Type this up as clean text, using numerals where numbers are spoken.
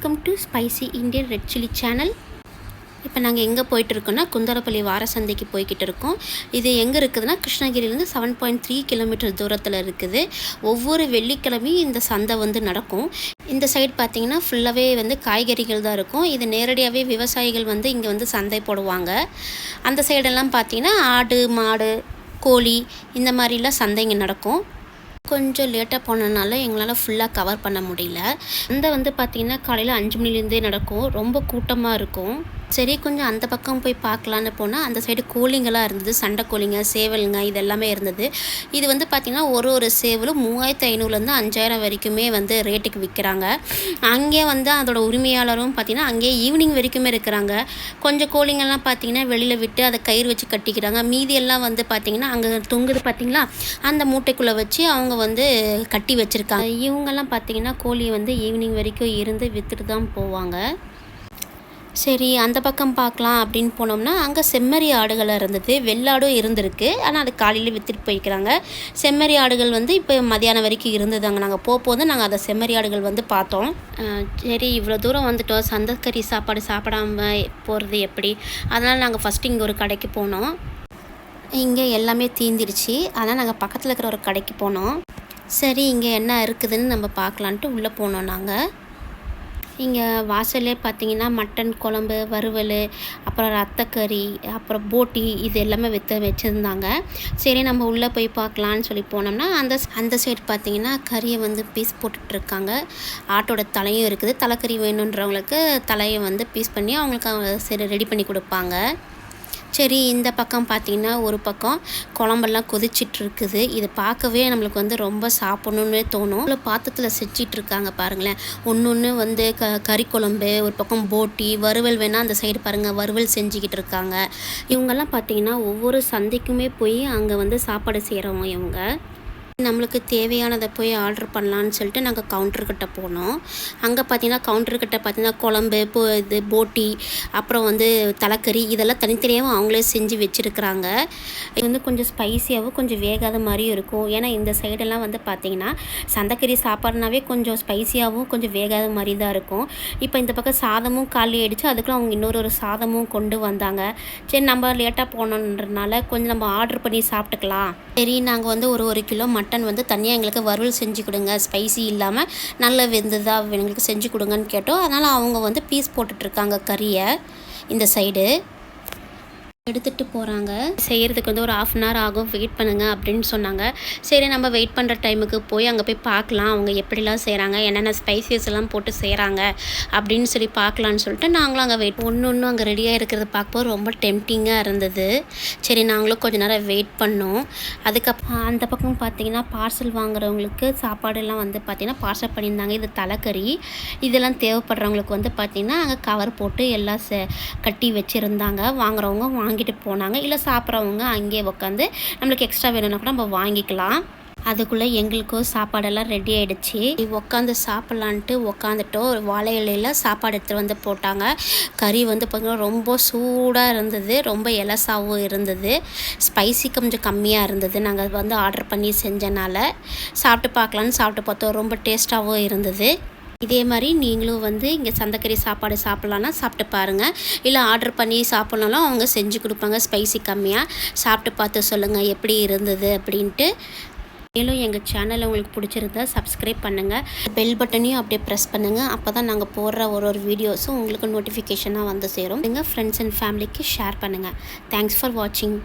Welcome to spicy Indian red chilli channel. இப்போ நாங்கள் எங்கே போயிட்டுருக்கோன்னா குந்தரப்பள்ளி வார சந்தைக்கு போய்கிட்டு இருக்கோம். இது எங்கே இருக்குதுன்னா கிருஷ்ணகிரிலேருந்து 7.3 கிலோமீட்டர் தூரத்தில் இருக்குது. ஒவ்வொரு வெள்ளிக்கிழமையும் இந்த சந்தை நடக்கும். இந்த சைடு பார்த்திங்கன்னா ஃபுல்லாகவே காய்கறிகள் தான் இருக்கும். இது நேரடியாகவே விவசாயிகள் இங்கே சந்தை போடுவாங்க. அந்த சைடெல்லாம் பார்த்திங்கன்னா ஆடு மாடு கோழி இந்த மாதிரிலாம் சந்தை இங்கே நடக்கும். கொஞ்சம் லேட்டாக போனதுனால எங்களால் ஃபுல்லாக கவர் பண்ண முடியல. சந்தை பார்த்திங்கன்னா காலையில் 5 மணிலேருந்தே நடக்கும். ரொம்ப கூட்டமாக இருக்கும். சரி கொஞ்சம் அந்த பக்கம் போய் பார்க்கலான்னு போனால் அந்த சைடு கோழிங்களாக இருந்தது. சண்டை கோழிங்க சேவலுங்க இது எல்லாமே இருந்தது. இது பார்த்திங்கன்னா ஒரு சேவலும் 3500லேருந்து 5000 வரைக்குமே ரேட்டுக்கு விற்கிறாங்க. அங்கே அதோட உரிமையாளரும் பார்த்திங்கன்னா அங்கேயே ஈவினிங் வரைக்குமே இருக்கிறாங்க. கொஞ்சம் கோழிங்கள்லாம் பார்த்திங்கன்னா வெளியில் விட்டு அதை கயிறு வச்சு கட்டிக்கிறாங்க. மீதியெல்லாம் பார்த்திங்கன்னா அங்கே தொங்குது பார்த்திங்களா, அந்த மூட்டைக்குள்ளே வச்சு அவங்க கட்டி வச்சுருக்காங்க. இவங்கெல்லாம் பார்த்திங்கன்னா கோழியை ஈவினிங் வரைக்கும் இருந்து விற்றுட்டு தான் போவாங்க. சரி அந்த பக்கம் பார்க்கலாம் அப்படின்னு போனோம்னா அங்கே செம்மறி ஆடுகள் இருந்தது. வெள்ளாடும் இருந்திருக்கு, ஆனால் அது காலையில் விற்றுட்டு போய்க்கிறாங்க. செம்மறி ஆடுகள் இப்போ மதியானம் வரைக்கும் இருந்ததுங்க. நாங்கள் போகும்போது நாங்கள் அதை செம்மறி ஆடுகள் பார்த்தோம். சரி இவ்வளோ தூரம் வந்துட்டோம், சந்தைக்கறி சாப்பாடு சாப்பிடாம போகிறது எப்படி, அதனால் நாங்கள் ஃபஸ்ட்டு இங்கே ஒரு கடைக்கு போனோம். இங்கே எல்லாமே தீந்துடுச்சு, அதனால் நாங்கள் பக்கத்தில் இருக்கிற ஒரு கடைக்கு போனோம். சரி இங்கே என்ன இருக்குதுன்னு நம்ம பார்க்கலான்ட்டு உள்ளே போனோம். நாங்கள் இங்கே வாசல்லே பார்த்திங்கன்னா மட்டன் குழம்பு வறுவல் அப்புறம் ரத்தக்கறி அப்புறம் போட்டி இது எல்லாமே வச்சுருந்தாங்க. சரி நம்ம உள்ளே போய் பார்க்கலான்னு சொல்லி போனோம்னா அந்த சைடு பார்த்திங்கன்னா கறியை பீஸ் போட்டுட்ருக்காங்க. ஆட்டோட தலையும் இருக்குது. தலைக்கறி வேணுன்றவங்களுக்கு தலையை பீஸ் பண்ணி அவங்களுக்கு சரி ரெடி பண்ணி கொடுப்பாங்க. சரி இந்த பக்கம் பார்த்திங்கன்னா ஒரு பக்கம் குழம்பெல்லாம் கொதிச்சிட்ருக்குது. இது பார்க்கவே நம்மளுக்கு ரொம்ப சாப்பிட்ணுன்னே தோணும். இவ்வளோ பாத்திரத்தில் செஞ்சிட்ருக்காங்க பாருங்களேன். ஒன்று கறி குழம்பு, ஒரு பக்கம் போட்டி வறுவல் வேணால் அந்த சைடு பாருங்கள் வறுவல் செஞ்சுக்கிட்டு இருக்காங்க. இவங்கெல்லாம் பார்த்திங்கன்னா ஒவ்வொரு சந்தைக்குமே போய் அங்கே சாப்பாடு செய்கிறவங்க. இவங்க நம்மளுக்கு தேவையானதை போய் ஆர்டர் பண்ணலான்னு சொல்லிட்டு நாங்கள் கவுண்டர்கிட்ட போனோம். அங்கே பார்த்தீங்கன்னா கவுண்டர்கிட்ட பார்த்தீங்கன்னா குழம்பு இது போட்டி அப்புறம் தலைக்கறி இதெல்லாம் தனித்தனியாகவும் அவங்களே செஞ்சு வச்சுருக்குறாங்க. இது கொஞ்சம் ஸ்பைஸியாகவும் கொஞ்சம் வேகாத மாதிரியும் இருக்கும். ஏன்னா இந்த சைடெல்லாம் பார்த்திங்கன்னா சந்தைக்கறி சாப்பாடுனாவே கொஞ்சம் ஸ்பைஸியாகவும் கொஞ்சம் வேகாத மாதிரி தான் இருக்கும். இப்போ இந்த பக்கம் சாதமும் காலி ஆகிடுச்சு, அதுக்குள்ள அவங்க இன்னொரு சாதமும் கொண்டு வந்தாங்க. சரி நம்ம லேட்டாக போனோன்றதுனால கொஞ்சம் நம்ம ஆர்டர் பண்ணி சாப்பிட்டுக்கலாம். சரி நாங்கள் ஒரு கிலோ மட்டன் தனியாக எங்களுக்கு வறுவல் செஞ்சு கொடுங்க, ஸ்பைசி இல்லாமல் நல்ல வெந்ததாக எங்களுக்கு செஞ்சு கொடுங்கன்னு கேட்டோம். அதனால் அவங்க பீஸ் போட்டுட்ருக்காங்க கறியை. இந்த சைடு எடுத்துகிட்டு போகிறாங்க. செய்கிறதுக்கு ஒரு 1/2 hour ஆகும், வெயிட் பண்ணுங்கள் அப்படின்னு சொன்னாங்க. சரி நம்ம வெயிட் பண்ணுற டைமுக்கு போய் அங்கே போய் பார்க்கலாம் அவங்க எப்படிலாம் செய்கிறாங்க, என்னென்ன ஸ்பைசஸ் எல்லாம் போட்டு செய்கிறாங்க அப்படின்னு சொல்லி பார்க்கலான்னு சொல்லிட்டு நாங்களும் அங்கே ஒன்று அங்கே ரெடியாக இருக்கிறத பார்க்கும்போது ரொம்ப டெம்டிங்காக இருந்தது. சரி நாங்களும் கொஞ்சம் நேரம் வெயிட் பண்ணோம். அதுக்கப்புறம் அந்த பக்கம் பார்த்திங்கன்னா பார்சல் வாங்குறவங்களுக்கு சாப்பாடெல்லாம் பார்த்திங்கன்னா பார்சல் பண்ணியிருந்தாங்க. இது தலைக்கறி இதெல்லாம் தேவைப்படுறவங்களுக்கு பார்த்திங்கன்னா அங்கே கவர் போட்டு எல்லாம் கட்டி வச்சுருந்தாங்க. வாங்குறவங்க வாங்கிட்டு போனாங்க. இல்லை சாப்பிட்றவங்க அங்கேயே உட்காந்து நம்மளுக்கு எக்ஸ்ட்ரா வேணும்னா கூட நம்ம வாங்கிக்கலாம். அதுக்குள்ளே எங்களுக்கும் சாப்பாடெல்லாம் ரெடி ஆகிடுச்சு. உட்காந்து சாப்பிட்லான்ட்டு உட்காந்துட்டோம். ஒரு வாழை இலையில் சாப்பாடு எடுத்துகிட்டு போட்டாங்க. கறி பார்த்திங்கன்னா ரொம்ப சூடாக இருந்தது, ரொம்ப எலசாகவும் இருந்தது. ஸ்பைசி கொஞ்சம் கம்மியாக இருந்தது. நாங்கள் ஆர்டர் பண்ணி செஞ்சனால சாப்பிட்டு பார்க்கலான்னு சாப்பிட்டு பார்த்தோம். ரொம்ப டேஸ்ட்டாகவும் இருந்தது. இதே மாதிரி நீங்களும் இங்கே சந்தைக்கறி சாப்பாடு சாப்பிட்லான்னா சாப்பிட்டு பாருங்கள். இல்லை ஆர்டர் பண்ணி சாப்பிட்னாலும் அவங்க செஞ்சு கொடுப்பாங்க ஸ்பைசி கம்மியாக. சாப்பிட்டு பார்த்து சொல்லுங்கள் எப்படி இருந்தது அப்படின்ட்டு. மேலும் எங்கள் சேனலை உங்களுக்கு பிடிச்சிருந்தா சப்ஸ்கிரைப் பண்ணுங்கள், பெல் பட்டனையும் அப்படியே ப்ரெஸ் பண்ணுங்கள். அப்போ தான் நாங்கள் போடுற ஒரு வீடியோஸும் உங்களுக்கு நோட்டிஃபிகேஷனாக சேரும். எங்கள் ஃப்ரெண்ட்ஸ் அண்ட் ஃபேமிலிக்கு ஷேர் பண்ணுங்கள். தேங்க்ஸ் ஃபார் வாட்சிங்.